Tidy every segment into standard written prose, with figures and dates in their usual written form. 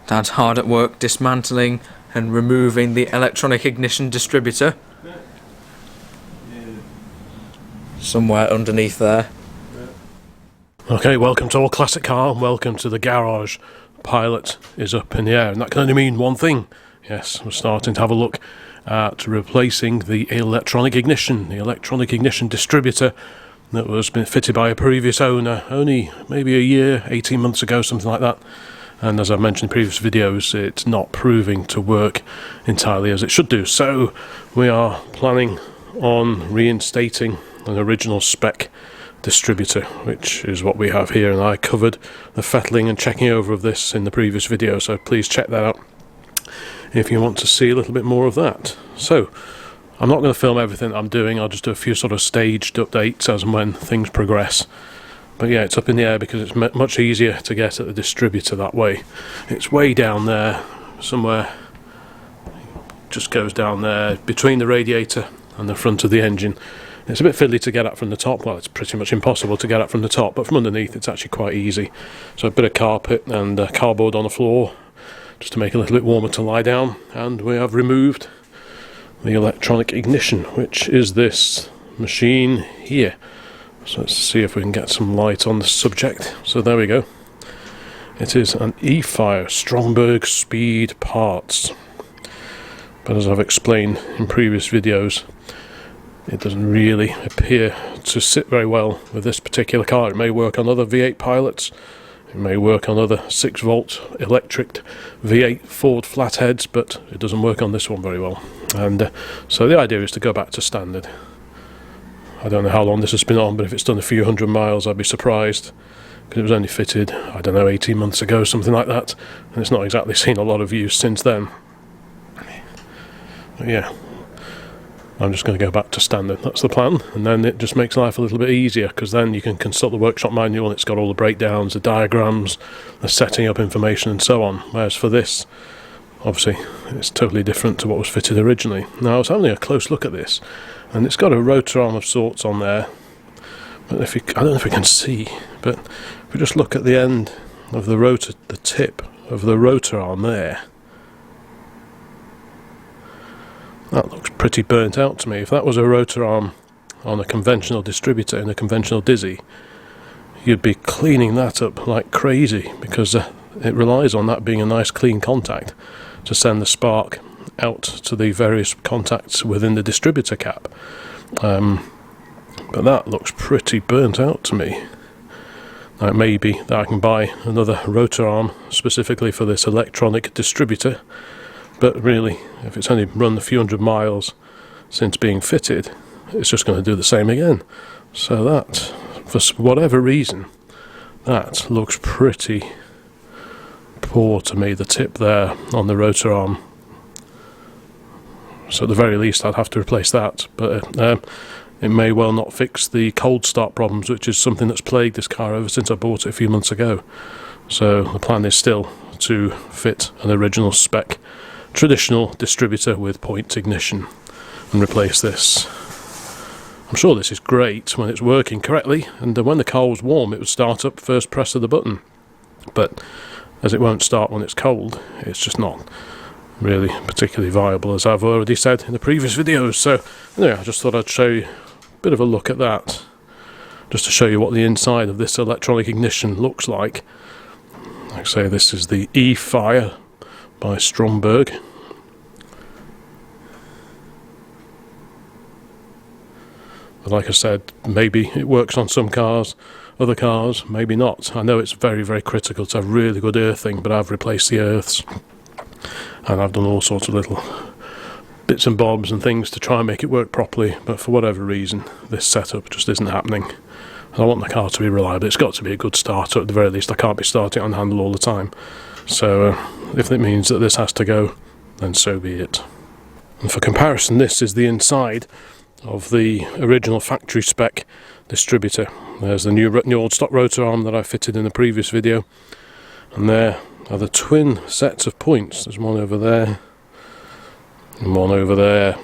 Dad's hard at work dismantling and removing the electronic ignition distributor. Somewhere underneath there. Okay, welcome to All Classic Car, and welcome to the garage. Pilot is up in the air, and that can only mean one thing. Yes, we're starting to have a look at replacing the electronic ignition distributor that was been fitted by a previous owner only maybe a year, 18 months ago, something like that. And as I've mentioned in previous videos, it's not proving to work entirely as it should do. So we are planning on reinstating an original spec distributor, which is what we have here, and I covered the fettling and checking over of this in the previous video, so please check that out if you want to see a little bit more of that. So I'm not going to film everything I'm doing, I'll just do a few sort of staged updates as and when things progress. But yeah, it's up in the air because it's much easier to get at the distributor that way. It's way down there somewhere, just goes down there between the radiator and the front of the engine. It's a bit fiddly to get at from the top. Well, it's pretty much impossible to get at from the top, but from underneath it's actually quite easy. So a bit of carpet and cardboard on the floor just to make it a little bit warmer to lie down, and we have removed the electronic ignition, which is this machine here. So let's see if we can get some light on the subject. So there we go. It is an E-Fire Stromberg Speed Parts. But as I've explained in previous videos, it doesn't really appear to sit very well with this particular car. It may work on other V8 pilots, it may work on other 6-volt electric V8 Ford flatheads, but it doesn't work on this one very well. And so the idea is to go back to standard. I don't know how long this has been on, but if it's done a few hundred miles, I'd be surprised, because it was only fitted, I don't know, 18 months ago, something like that, and it's not exactly seen a lot of use since then. But yeah, I'm just going to go back to standard, that's the plan, and then it just makes life a little bit easier, because then you can consult the workshop manual and it's got all the breakdowns, the diagrams, the setting up information and so on, whereas for this, obviously, it's totally different to what was fitted originally. Now, I was having a close look at this, and it's got a rotor arm of sorts on there, but I don't know if we can see, but if we just look at the end of the rotor, the tip of the rotor arm there, that looks pretty burnt out to me. If that was a rotor arm on a conventional distributor in a conventional Dizzy, you'd be cleaning that up like crazy, because it relies on that being a nice clean contact to send the spark out to the various contacts within the distributor cap. But that looks pretty burnt out to me. Now, it may be that I can buy another rotor arm specifically for this electronic distributor, but really, if it's only run a few hundred miles since being fitted, it's just going to do the same again. So that, for whatever reason, that looks pretty poor to me, the tip there on the rotor arm. So at the very least I'd have to replace that, but it may well not fix the cold start problems, which is something that's plagued this car ever since I bought it a few months ago. So the plan is still to fit an original spec traditional distributor with point ignition and replace this. I'm sure this is great when it's working correctly, and when the car was warm it would start up first press of the button, but as it won't start when it's cold, it's just not really particularly viable, as I've already said in the previous videos. So anyway, I just thought I'd show you a bit of a look at that, just to show you what the inside of this electronic ignition looks like. Like I say, this is the E-Fire by Stromberg. But like I said, maybe it works on some cars, other cars maybe not. I know it's very, very critical to have really good earthing, but I've replaced the earths and I've done all sorts of little bits and bobs and things to try and make it work properly, but for whatever reason this setup just isn't happening. And I want the car to be reliable. It's got to be a good starter at the very least. I can't be starting on handle all the time. So if it means that this has to go, then so be it. And for comparison, this is the inside of the original factory spec distributor. There's the new old stock rotor arm that I fitted in the previous video, and there are the twin sets of points. There's one over there and one over there.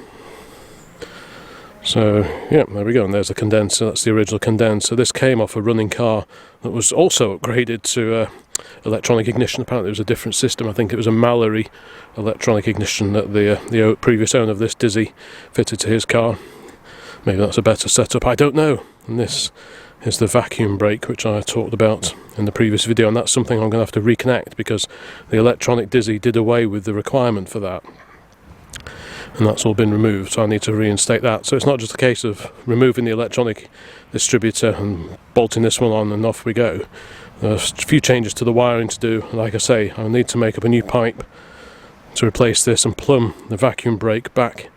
So yeah, there we go, and there's a condenser. That's the original condenser. This came off a running car that was also upgraded to electronic ignition. Apparently it was a different system. I think it was a Mallory electronic ignition that the previous owner of this Dizzy fitted to his car. Maybe that's a better setup, I don't know. And this is the vacuum brake, which I talked about in the previous video, and that's something I'm going to have to reconnect because the electronic Dizzy did away with the requirement for that. And that's all been removed, so I need to reinstate that. So it's not just a case of removing the electronic distributor and bolting this one on and off we go. There's a few changes to the wiring to do. Like I say, I'll need to make up a new pipe to replace this and plumb the vacuum brake back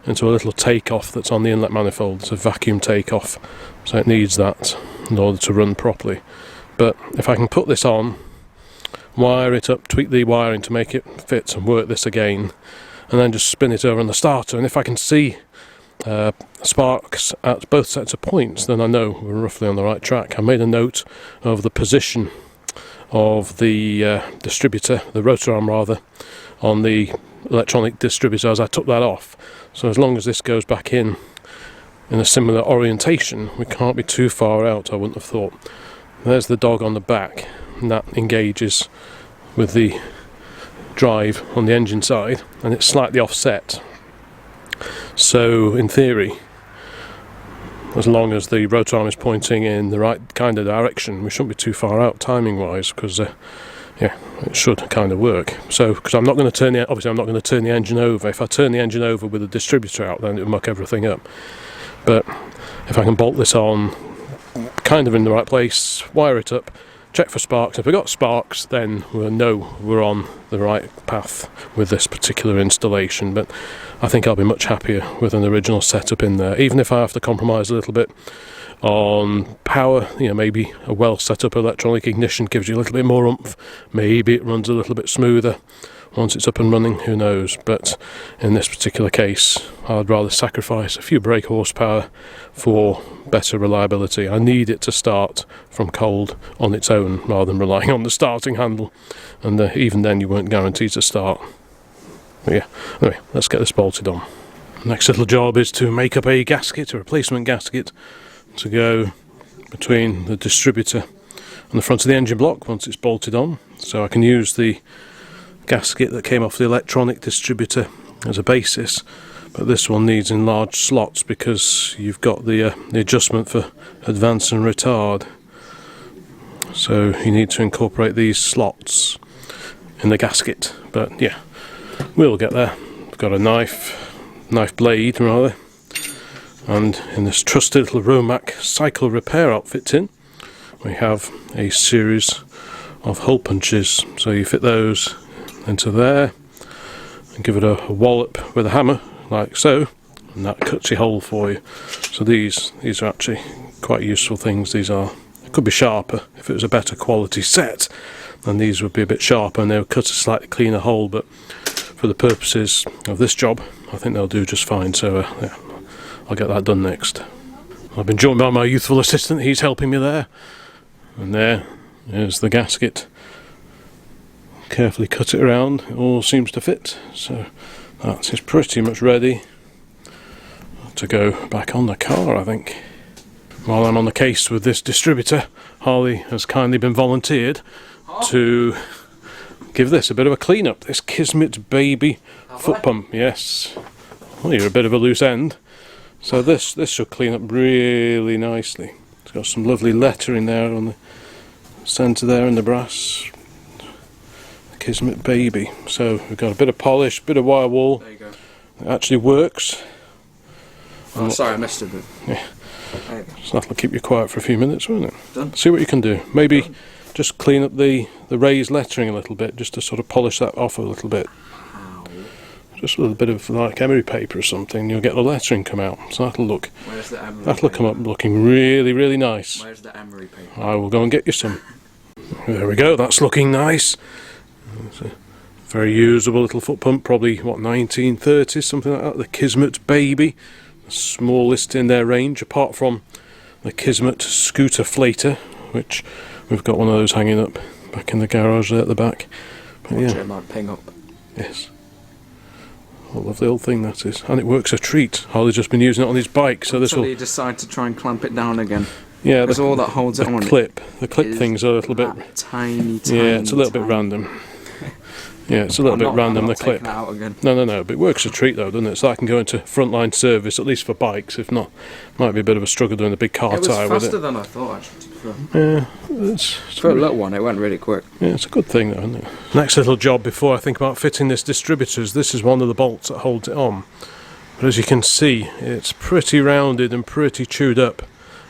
into a little take-off that's on the inlet manifold. It's a vacuum take-off, so it needs that in order to run properly. But if I can put this on, wire it up, tweak the wiring to make it fit and work this again, and then just spin it over on the starter, and if I can see sparks at both sets of points, then I know we're roughly on the right track. I made a note of the position of the distributor, the rotor arm rather, on the electronic distributor as I took that off. So as long as this goes back in a similar orientation, we can't be too far out, I wouldn't have thought. There's the dog on the back, and that engages with the drive on the engine side, and it's slightly offset. So in theory, as long as the rotor arm is pointing in the right kind of direction, we shouldn't be too far out timing wise, because yeah, it should kind of work. So because I'm not going to turn the engine over. If I turn the engine over with the distributor out, then it'll muck everything up. But if I can bolt this on kind of in the right place, wire it up, check for sparks. If we've got sparks, then we'll know we're on the right path with this particular installation. But I think I'll be much happier with an original setup in there, even if I have to compromise a little bit on power. You know, maybe a well set up electronic ignition gives you a little bit more oomph, maybe it runs a little bit smoother once it's up and running, who knows. But in this particular case, I'd rather sacrifice a few brake horsepower for better reliability. I need it to start from cold on its own rather than relying on the starting handle, and even then you weren't guaranteed to start. But yeah, anyway, let's get this bolted on. Next little job is to make up a gasket, a replacement gasket, to go between the distributor and the front of the engine block once it's bolted on. So I can use the gasket that came off the electronic distributor as a basis, but this one needs enlarged slots because you've got the adjustment for advance and retard. So you need to incorporate these slots in the gasket. But yeah, we'll get there. We've got a knife blade rather, and in this trusted little Romac cycle repair outfit tin, we have a series of hole punches. So you fit those into there and give it a wallop with a hammer like so, and that cuts your hole for you. So these are actually quite useful things. These are, it could be sharper if it was a better quality set, then these would be a bit sharper and they would cut a slightly cleaner hole, but for the purposes of this job I think they'll do just fine. So yeah, I'll get that done next. I've been joined by my youthful assistant, he's helping me there, and there is the gasket. Carefully cut it around, it all seems to fit, so that is pretty much ready to go back on the car, I think. While I'm on the case with this distributor, Harley has kindly been volunteered to give this a bit of a clean up, this Kismet baby foot pump. Yes, well, you're a bit of a loose end, so this should clean up really nicely. It's got some lovely lettering there on the centre there in the brass. Kismet baby. So we've got a bit of polish, bit of wire wool. There you go. It actually works. Oh, sorry, I missed a bit. Yeah. So that'll keep you quiet for a few minutes, won't it? Done. See what you can do. Maybe just clean up the raised lettering a little bit, just to sort of polish that off a little bit. How? Just a little bit of like emery paper or something. You'll get the lettering come out. So Where's the emery that'll paper? come up looking really, really nice. Where's the emery paper? I will go and get you some. There we go. That's looking nice. It's a very usable little foot pump, probably what, 1930s, something like that. The Kismet baby, the smallest in their range, apart from the Kismet scooter flater, which we've got one of those hanging up back in the garage there at the back. But Watch yeah, it might ping up. yes, I love the old thing that is, and it works a treat. Harley's just been using it on his bike, so this Until will. you decide to try and clamp it down again. Yeah, because all that holds it on. The clip things are a little bit. Tiny. Yeah, it's a little bit random. Yeah, it's a little bit random, the clip. Out again. No, but it works a treat though, doesn't it? So I can go into frontline service, at least for bikes. If not, might be a bit of a struggle doing a big car tyre with it. It was faster than I thought, actually. Yeah, it's for a little one, it went really quick. Yeah, it's a good thing though, isn't it? Next little job before I think about fitting this distributor is this is one of the bolts that holds it on. But as you can see, it's pretty rounded and pretty chewed up.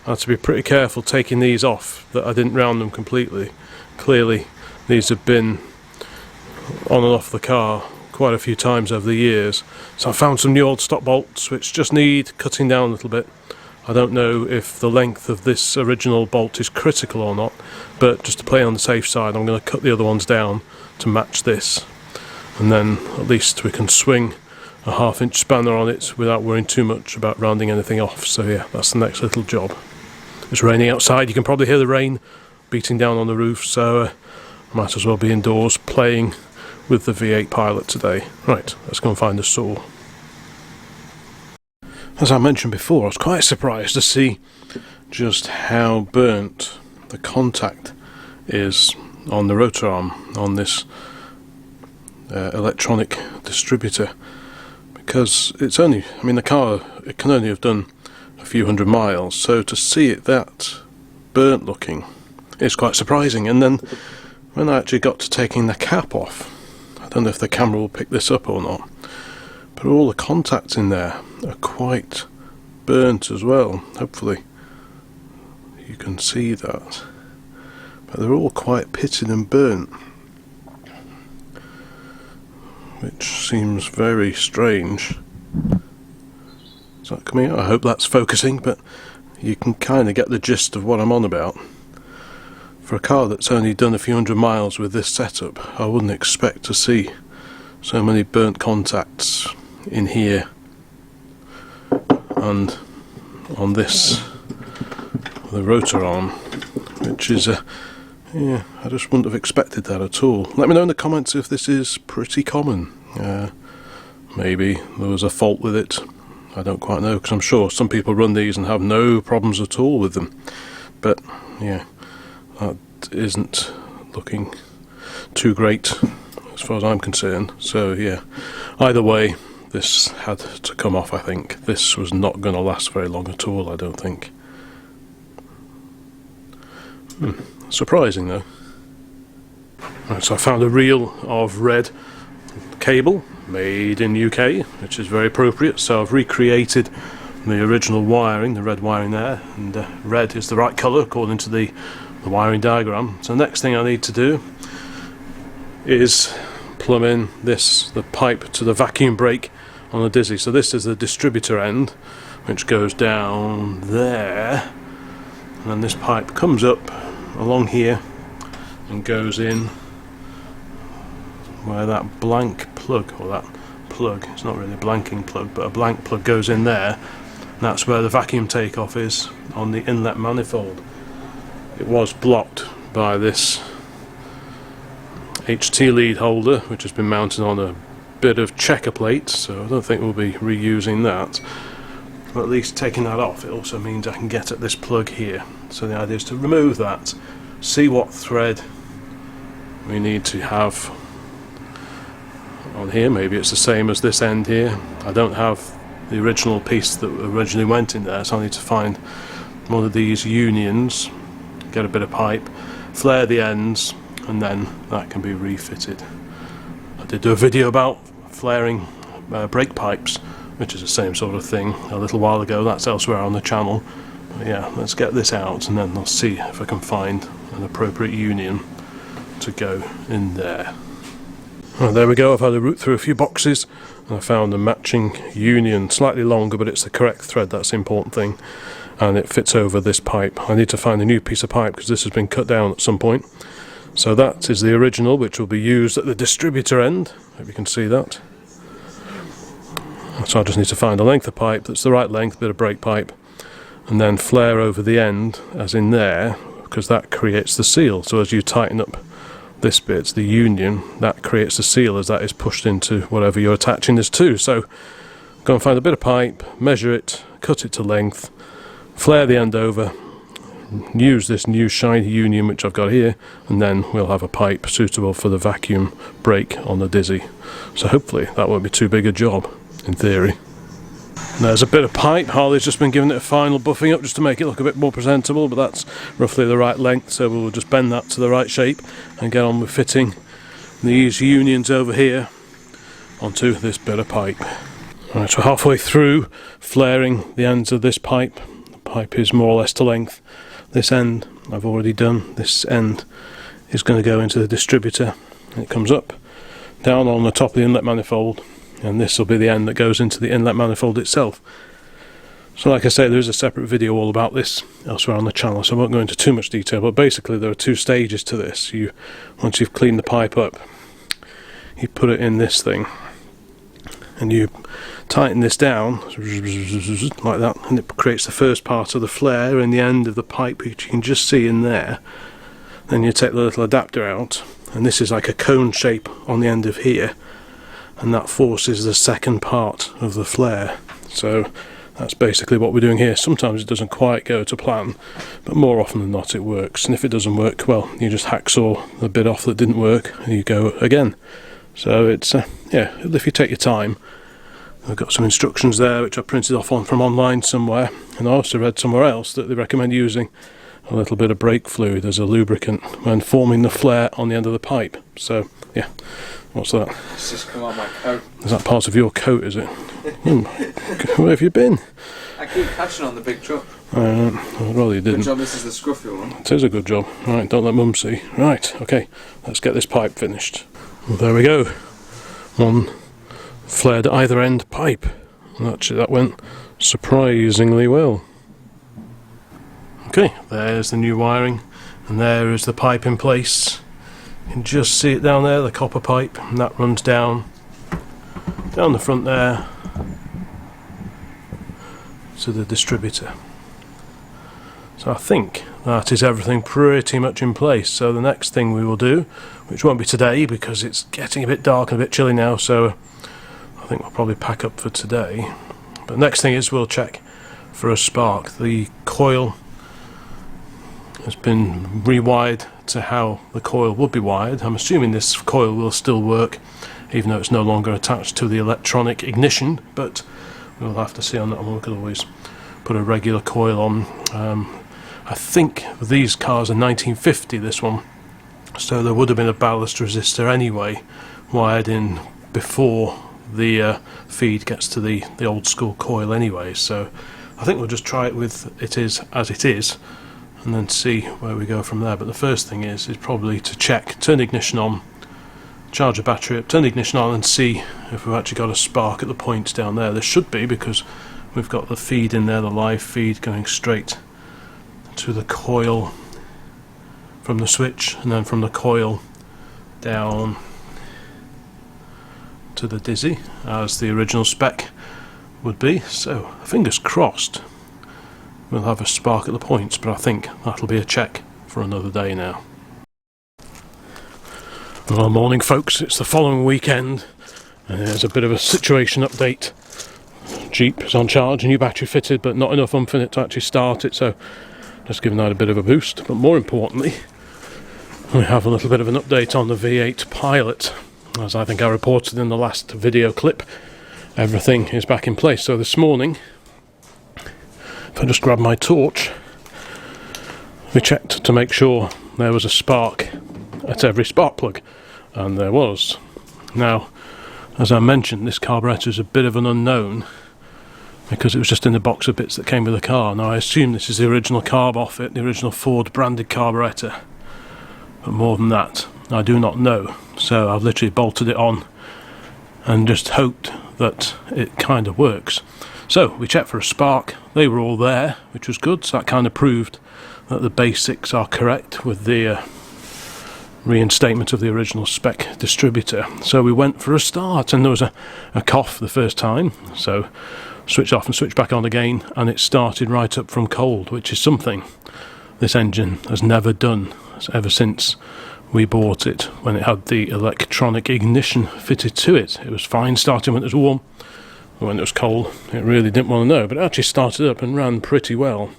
I had to be pretty careful taking these off, that I didn't round them completely. Clearly, these have been on and off the car quite a few times over the years. So I found some new old stock bolts which just need cutting down a little bit. I don't know if the length of this original bolt is critical or not, but just to play on the safe side, I'm going to cut the other ones down to match this, and then at least we can swing a 1/2 inch spanner on it without worrying too much about rounding anything off. So yeah, that's the next little job. It's raining outside, you can probably hear the rain beating down on the roof, so I might as well be indoors playing with the V8 Pilot today. Right, let's go and find the saw. As I mentioned before, I was quite surprised to see just how burnt the contact is on the rotor arm on this electronic distributor, because it's only, I mean, the car, it can only have done a few hundred miles, so to see it that burnt looking is quite surprising. And then when I actually got to taking the cap off, I don't know if the camera will pick this up or not, but all the contacts in there are quite burnt as well. Hopefully you can see that, but they're all quite pitted and burnt, which seems very strange. Is that coming out? I hope that's focusing, but you can kind of get the gist of what I'm on about. For a car that's only done a few hundred miles with this setup, I wouldn't expect to see so many burnt contacts in here and on this, the rotor arm, which is yeah, I just wouldn't have expected that at all. Let me know in the comments if this is pretty common. Maybe there was a fault with it, I don't quite know, because I'm sure some people run these and have no problems at all with them. But yeah, that isn't looking too great as far as I'm concerned. So yeah, either way, this had to come off. I think this was not going to last very long at all, I don't think. Surprising though. Right, so I found a reel of red cable made in UK, which is very appropriate. So I've recreated the original wiring, the red wiring there, and red is the right colour according to the wiring diagram. So the next thing I need to do is plumb in the pipe to the vacuum brake on the Dizzy. So this is the distributor end, which goes down there, and then this pipe comes up along here and goes in where that blank plug, or that plug, it's not really a blanking plug, but a blank plug goes in there. That's where the vacuum takeoff is on the inlet manifold. It was blocked by this HT lead holder, which has been mounted on a bit of checker plate, so I don't think we'll be reusing that. But at least taking that off, it also means I can get at this plug here. So the idea is to remove that, see what thread we need to have on here. Maybe it's the same as this end here. I don't have the original piece that originally went in there, so I need to find one of these unions, get a bit of pipe, flare the ends, and then that can be refitted. I did do a video about flaring brake pipes, which is the same sort of thing, a little while ago. That's elsewhere on the channel. But yeah, let's get this out and then I'll see if I can find an appropriate union to go in there. Right, there we go. I've had a route through a few boxes and I found a matching union, slightly longer, but it's the correct thread, that's the important thing, and it fits over this pipe. I need to find a new piece of pipe because this has been cut down at some point. So that is the original, which will be used at the distributor end. Hope you can see that. So I just need to find a length of pipe that's the right length, bit of brake pipe, and then flare over the end, as in there, because that creates the seal. So as you tighten up this bit, the union, that creates the seal as that is pushed into whatever you're attaching this to. So go and find a bit of pipe, measure it, cut it to length, flare the end over, use this new shiny union which I've got here, and then we'll have a pipe suitable for the vacuum brake on the Dizzy. So hopefully that won't be too big a job, in theory. And there's a bit of pipe. Harley's just been giving it a final buffing up just to make it look a bit more presentable, but that's roughly the right length, so we'll just bend that to the right shape and get on with fitting these unions over here onto this bit of pipe. Right, so halfway through flaring the ends of this pipe. The pipe is more or less to length. This end I've already done. This end is going to go into the distributor. It comes up, down on the top of the inlet manifold, and this will be the end that goes into the inlet manifold itself. So like I say, there is a separate video all about this elsewhere on the channel, so I won't go into too much detail, but basically there are two stages to this. Once you've cleaned the pipe up, you put it in this thing, and you tighten this down like that, and it creates the first part of the flare in the end of the pipe, which you can just see in there. Then you take the little adapter out, and this is like a cone shape on the end of here, and that forces the second part of the flare. So that's basically what we're doing here. Sometimes it doesn't quite go to plan, but more often than not it works. And if it doesn't work, well, you just hacksaw the bit off that didn't work and you go again. So it's yeah, if you take your time. I've got some instructions there which I printed off from online somewhere, and I also read somewhere else that they recommend using a little bit of brake fluid as a lubricant when forming the flare on the end of the pipe. So yeah, what's that? It's just come on my coat. Is that part of your coat, is it? Where have you been? I keep catching on the big truck. Well, you didn't. Good job this is the scruffy one. It is a good job. Right, don't let Mum see. Right, okay, let's get this pipe finished. Well, there we go. One flared either end pipe. And actually that went surprisingly well. Okay, there's the new wiring, and there is the pipe in place. You can just see it down there, the copper pipe, and that runs down the front there to the distributor. So I think that is everything pretty much in place. So the next thing we will do, which won't be today because it's getting a bit dark and a bit chilly now, so I think we'll probably pack up for today. But next thing is we'll check for a spark. The coil has been rewired to how the coil would be wired. I'm assuming this coil will still work even though it's no longer attached to the electronic ignition, but we'll have to see on that one. We could always put a regular coil on. I think these cars are 1950, this one, so there would have been a ballast resistor anyway wired in before the feed gets to the old school coil anyway. So I think we'll just try it with it is as it is and then see where we go from there. But the first thing is probably to check, turn the ignition on, charge the battery up, turn the ignition on and see if we've actually got a spark at the points down there. There should be, because we've got the feed in there, the live feed going straight to the coil from the switch, and then from the coil down to the Dizzy as the original spec would be. So fingers crossed we'll have a spark at the points, but I think that'll be a check for another day now. Well, morning folks, it's the following weekend and there's a bit of a situation update. Jeep is on charge, a new battery fitted, but not enough oomph in it to actually start it, so just giving that a bit of a boost. But more importantly, we have a little bit of an update on the V8 Pilot. As I think I reported in the last video clip, everything is back in place. So this morning, if I just grab my torch, we checked to make sure there was a spark at every spark plug, and there was. Now, as I mentioned, this carburetor is a bit of an unknown because it was just in the box of bits that came with the car. Now I assume this is the original carb off it, the original Ford branded carburetor, but more than that I do not know. So I've literally bolted it on and just hoped that it kind of works. So we checked for a spark, they were all there, which was good, so that kind of proved that the basics are correct with the reinstatement of the original spec distributor. So we went for a start, and there was a cough the first time, so switched off and switched back on again, and it started right up from cold, which is something this engine has never done ever since we bought it. When it had the electronic ignition fitted to it, it was fine starting when it was warm. When it was cold, it really didn't want to know, but it actually started up and ran pretty well.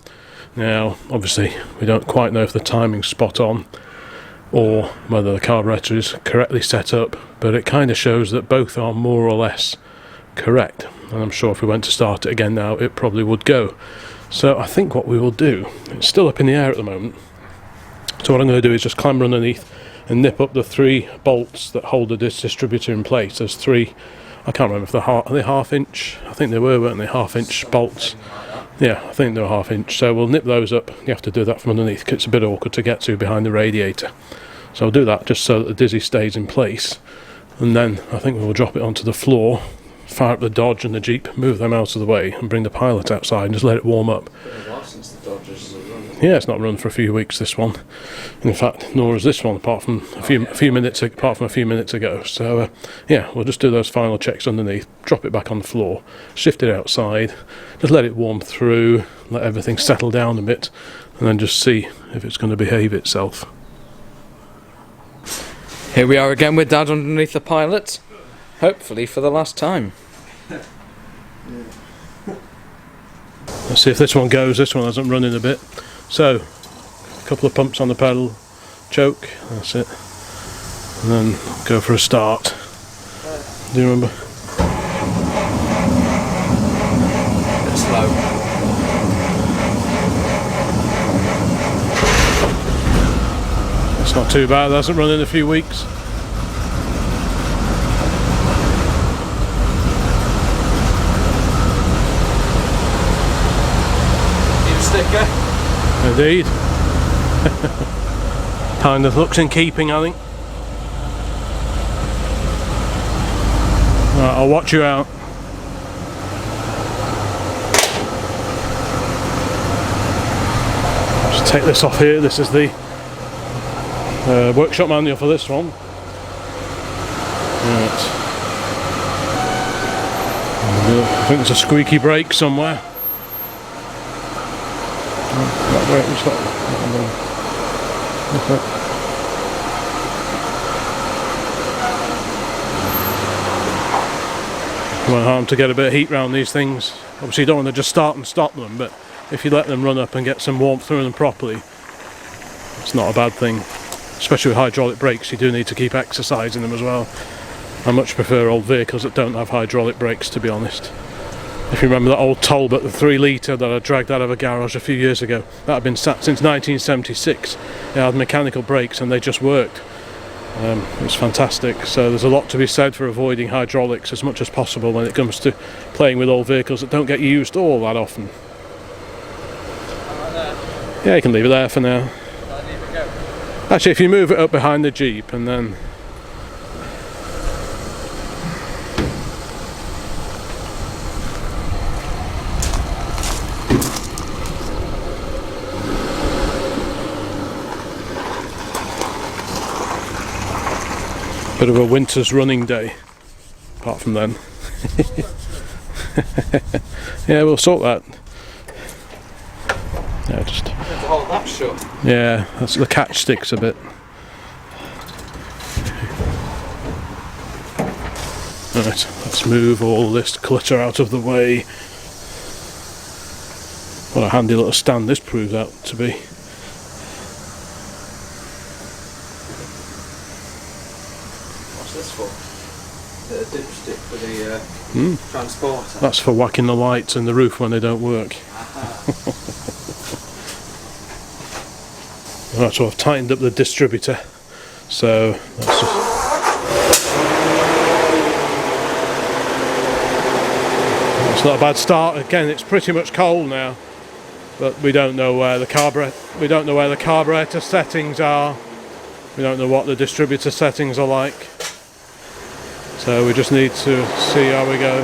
Now, obviously, we don't quite know if the timing's spot on or whether the carburetor is correctly set up, but it kind of shows that both are more or less correct. And I'm sure if we went to start it again now, it probably would go. So I think what we will do, it's still up in the air at the moment, so what I'm going to do is just clamber underneath and nip up the 3 bolts that hold the distributor in place. There's 3, I can't remember if they're are they half inch? I think they were, weren't they? Half inch bolts. Yeah, I think they're half inch. So we'll nip those up. You have to do that from underneath because it's a bit awkward to get to behind the radiator. So I'll do that just so that the dizzy stays in place. And then I think we'll drop it onto the floor, fire up the Dodge and the Jeep, move them out of the way and bring the Pilot outside and just let it warm up. Yeah, it's not run for a few weeks, this one. And in fact, nor is this one, apart from a few minutes ago. So yeah, we'll just do those final checks underneath, drop it back on the floor, shift it outside, just let it warm through, let everything settle down a bit, and then just see if it's going to behave itself. Here we are again with Dad underneath the Pilot, hopefully for the last time. Let's see if this one goes. This one hasn't run in a bit. So, a couple of pumps on the pedal, choke, that's it. And then go for a start. Do you remember? Bit slow. It's not too bad, it hasn't run in a few weeks. Sticker. Indeed. Kind of looks in keeping, I think. Right, I'll watch you out. Just take this off here. This is the workshop manual for this one. Right. I think there's a squeaky brake somewhere. Won't harm to get a bit of heat round these things. Obviously you don't want to just start and stop them, but if you let them run up and get some warmth through them properly, it's not a bad thing. Especially with hydraulic brakes, you do need to keep exercising them as well. I much prefer old vehicles that don't have hydraulic brakes, to be honest. If you remember that old Talbot, the 3 litre that I dragged out of a garage a few years ago, that had been sat since 1976. It had mechanical brakes and they just worked. It was fantastic. So there's a lot to be said for avoiding hydraulics as much as possible when it comes to playing with old vehicles that don't get used all that often. Yeah, you can leave it there for now. Actually, if you move it up behind the Jeep and then... Bit of a winter's running day, apart from then. Yeah, we'll sort that. Yeah, just... You have to hold that shut. Yeah, that's the catch sticks a bit. Right, let's move all this clutter out of the way. What a handy little stand this proves out to be. What's this for? The dipstick for the transporter. That's for whacking the lights in the roof when they don't work. Right, so I've tightened up the distributor. So that's just... It's not a bad start. Again, it's pretty much cold now, but we don't know where the carburetor settings are. We don't know what the distributor settings are like. So we just need to see how we go.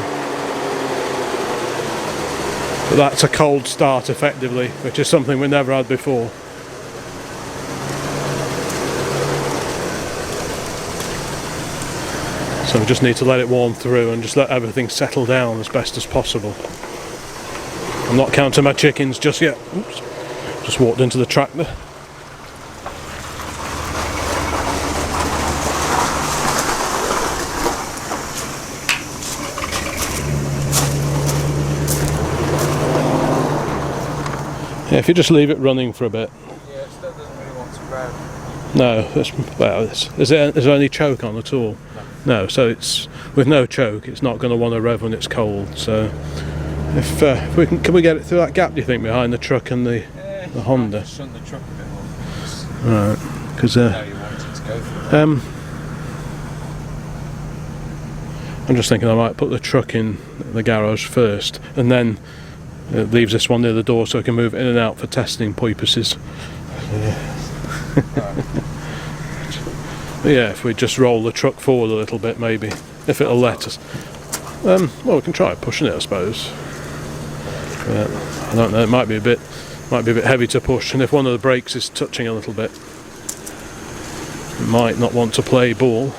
But that's a cold start effectively, which is something we never had before. So we just need to let it warm through and just let everything settle down as best as possible. I'm not counting my chickens just yet. Oops. Just walked into the tractor. Yeah, if you just leave it running for a bit. Yeah, it still doesn't really want to rev. No, well, is there any choke on at all? No, so it's with no choke, it's not going to want to rev when it's cold. So if we can we get it through that gap? Do you think, behind the truck and the Honda? Shunt the truck a bit more. Right, because You want it to go through. I'm just thinking I might put the truck in the garage first, and then it leaves this one near the door so I can move in and out for testing purposes. Yeah, if we just roll the truck forward a little bit, maybe, if it'll let us. Well, we can try pushing it, I suppose. I don't know. It might be a bit heavy to push, and if one of the brakes is touching a little bit, it might not want to play ball.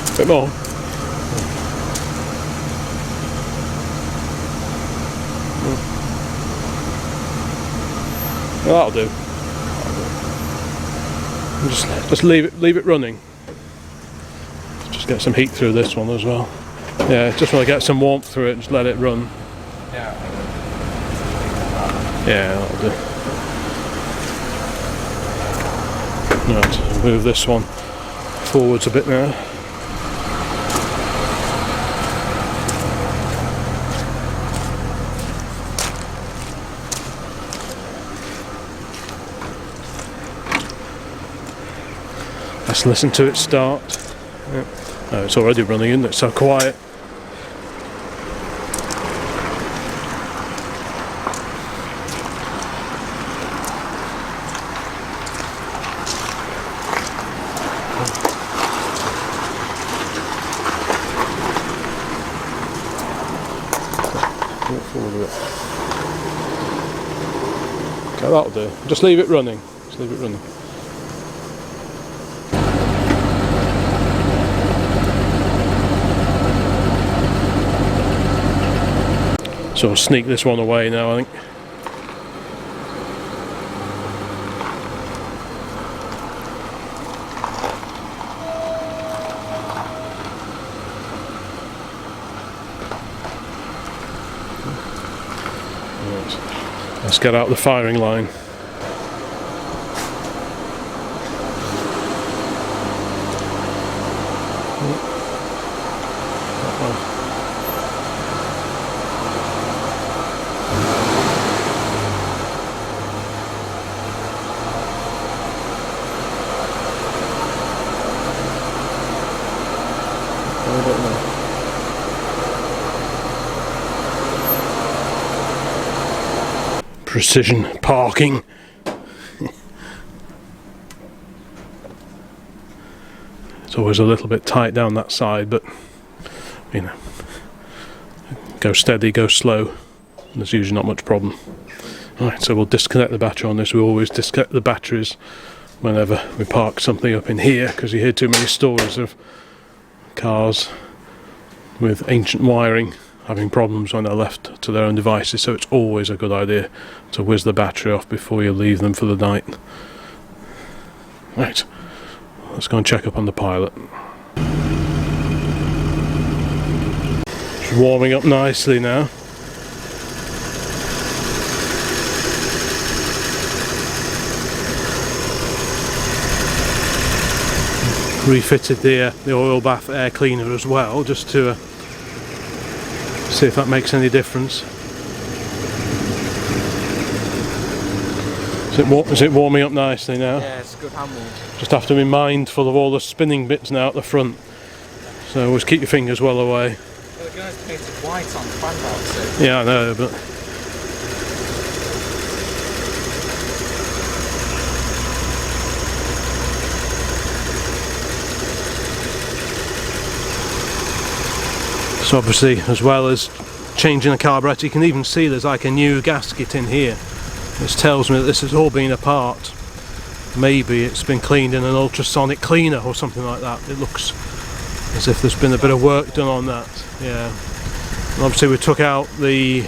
A bit more. Well, that'll do. Just leave it running. Just get some heat through this one as well. Yeah, just want to get some warmth through it. Just let it run. Yeah. Yeah, that'll do. Right, move this one forwards a bit now. Let's listen to it start. Yeah. Oh, it's already running, isn't it? So quiet. Forward a bit. Okay, that'll do. Just leave it running. Just leave it running. So I'll sneak this one away now, I think. Right. Let's get out the firing line. Precision parking. It's always a little bit tight down that side, but you know, go steady, go slow. There's usually not much problem. Alright, so we'll disconnect the battery on this. We always disconnect the batteries whenever we park something up in here, because you hear too many stories of cars with ancient wiring having problems when they're left to their own devices, so it's always a good idea to whiz the battery off before you leave them for the night. Right, let's go and check up on the pilot. It's warming up nicely now. Refitted the oil bath air cleaner as well, just to see if that makes any difference. Is it warming up nicely now? Yeah, it's a good handle. Just have to be mindful of all the spinning bits now at the front. So always keep your fingers well away. Well, they're going to paint it white on the fan valve soon. Yeah, I know, but so obviously, as well as changing the carburetor, you can even see there's like a new gasket in here. This tells me that this has all been apart. Maybe it's been cleaned in an ultrasonic cleaner or something like that. It looks as if there's been a bit of work done on that. Yeah. And obviously we took out the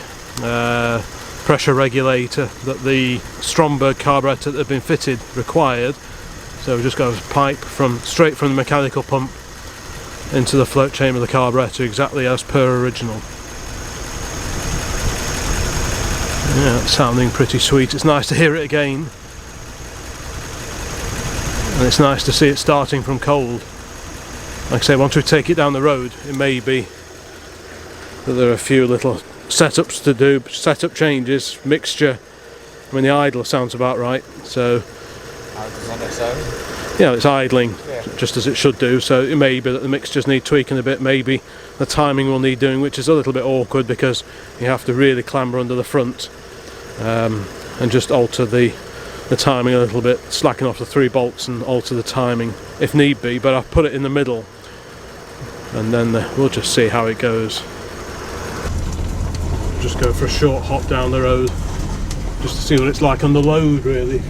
pressure regulator that the Stromberg carburetor that had been fitted required. So we just got a pipe straight from the mechanical pump into the float chamber of the carburetor exactly as per original. Yeah, it's sounding pretty sweet. It's nice to hear it again, and it's nice to see it starting from cold. Like I say, once we take it down the road, it may be that there are a few little setups to do, setup changes, mixture. I mean, the idle sounds about right, so Idles on its own. yeah, it's idling just as it should do, so it may be that the mixtures need tweaking a bit, maybe the timing will need doing, which is a little bit awkward because you have to really clamber under the front and just alter the timing a little bit, slacken off the 3 bolts and alter the timing if need be, but I've put it in the middle and then we'll just see how it goes. Just go for a short hop down the road just to see what it's like on the load, really.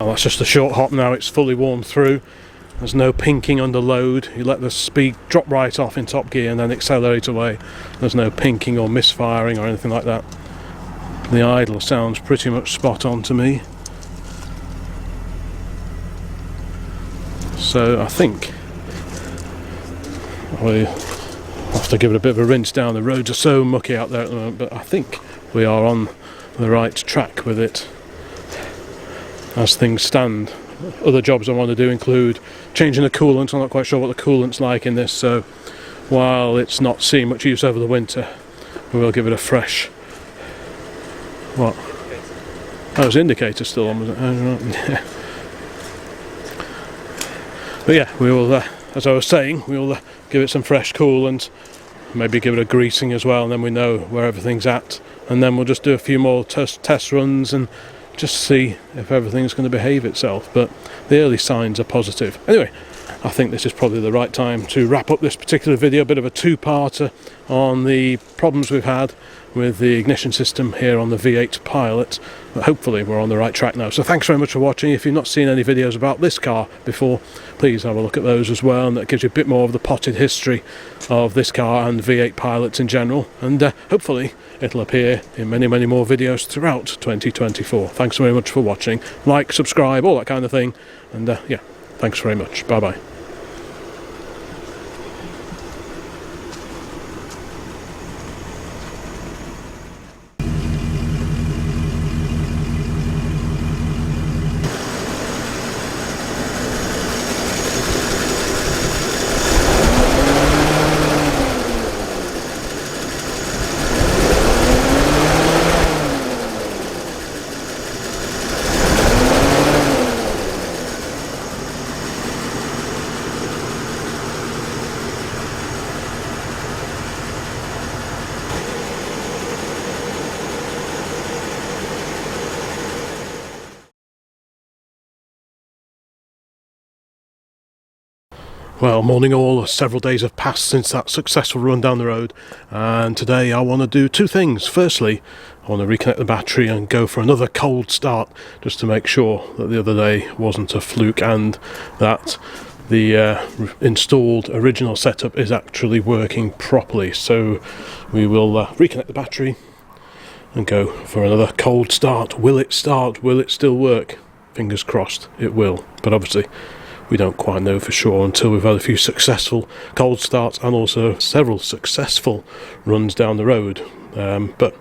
That's just a short hop now, it's fully warmed through. There's no pinking under load. You let the speed drop right off in top gear and then accelerate away. There's no pinking or misfiring or anything like that. The idle sounds pretty much spot on to me. So I think we have to give it a bit of a rinse down. The roads are so mucky out there at the moment, but I think we are on the right track with it as things stand. Other jobs I want to do include changing the coolant. I'm not quite sure what the coolant's like in this, so while it's not seeing much use over the winter, we will give it a fresh... What? Oh, it's indicator still on, was it? I don't know. But yeah, we will, as I was saying, we will give it some fresh coolant, maybe give it a greasing as well, and then we know where everything's at, and then we'll just do a few more test runs and just see if everything's going to behave itself. But the early signs are positive. Anyway, I think this is probably the right time to wrap up this particular video, a bit of a two-parter on the problems we've had with the ignition system here on the V8 Pilot, but hopefully we're on the right track now. So thanks very much for watching. If you've not seen any videos about this car before, please have a look at those as well, and that gives you a bit more of the potted history of this car and V8 Pilots in general, and hopefully it'll appear in many more videos throughout 2024. Thanks very much for watching. Like, subscribe, all that kind of thing, and yeah, thanks very much. Bye bye. Well, morning all. Several days have passed since that successful run down the road, and today I want to do two things. Firstly, I want to reconnect the battery and go for another cold start, just to make sure that the other day wasn't a fluke and that the installed original setup is actually working properly. So we will reconnect the battery and go for another cold start. Will it start? Will it still work? Fingers crossed it will, but obviously we don't quite know for sure until we've had a few successful cold starts and also several successful runs down the road. But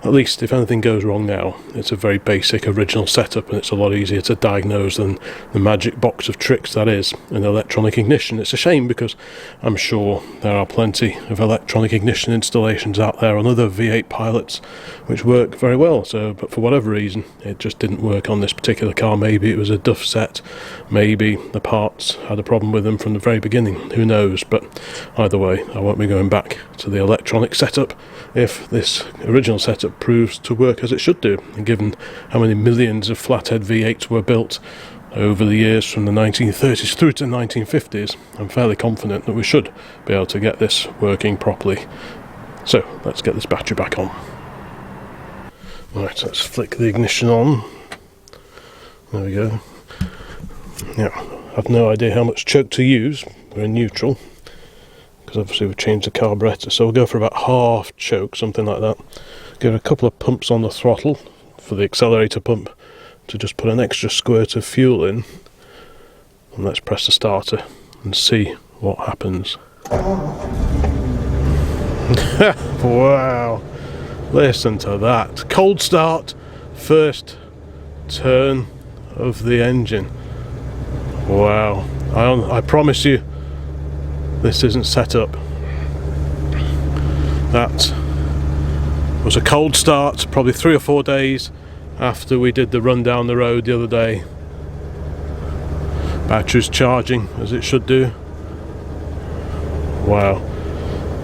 at least if anything goes wrong now, it's a very basic original setup, and it's a lot easier to diagnose than the magic box of tricks that is an electronic ignition. It's a shame, because I'm sure there are plenty of electronic ignition installations out there on other V8 pilots which work very well. But for whatever reason, it just didn't work on this particular car. Maybe it was a duff set, maybe the parts had a problem with them from the very beginning, who knows. But either way, I won't be going back to the electronic setup if this original setup proves to work as it should do. And given how many millions of flathead V8s were built over the years from the 1930s through to the 1950s, I'm fairly confident that we should be able to get this working properly. So let's get this battery back on. Right, let's flick the ignition on. There we go. Now, I've no idea how much choke to use. We're in neutral, because obviously we've changed the carburetor, so we'll go for about half choke, something like that. Give it a couple of pumps on the throttle for the accelerator pump to just put an extra squirt of fuel in, and let's press the starter and see what happens. Wow, listen to that. Cold start, first turn of the engine. Wow, I promise you this isn't set up. That was a cold start, probably 3 or 4 days after we did the run down the road the other day. Battery's charging as it should do. Wow,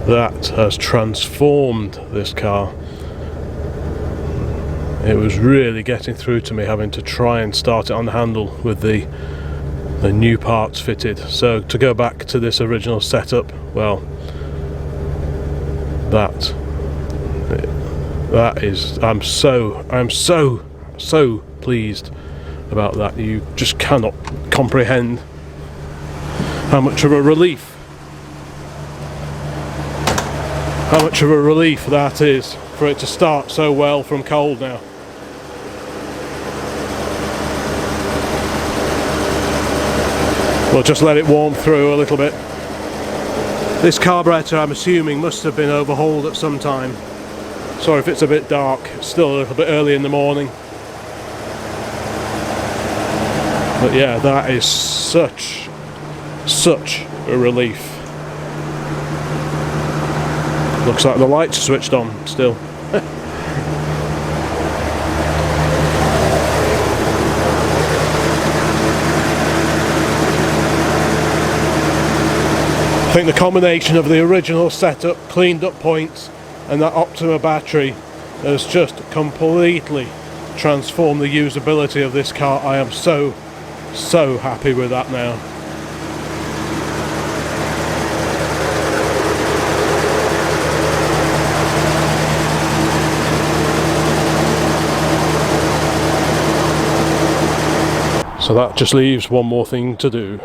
that has transformed this car. It was really getting through to me having to try and start it on the handle with the new parts fitted. So to go back to this original setup, well, that is, I'm so pleased about that. You just cannot comprehend how much of a relief that is, for it to start so well from cold now. We'll just let it warm through a little bit. This carburetor, I'm assuming, must have been overhauled at some time. Sorry if it's a bit dark, it's still a little bit early in the morning. But yeah, that is such a relief. Looks like the lights are switched on still. I think the combination of the original setup, cleaned up points, and that Optima battery has just completely transformed the usability of this car. I am so happy with that now. So that just leaves one more thing to do.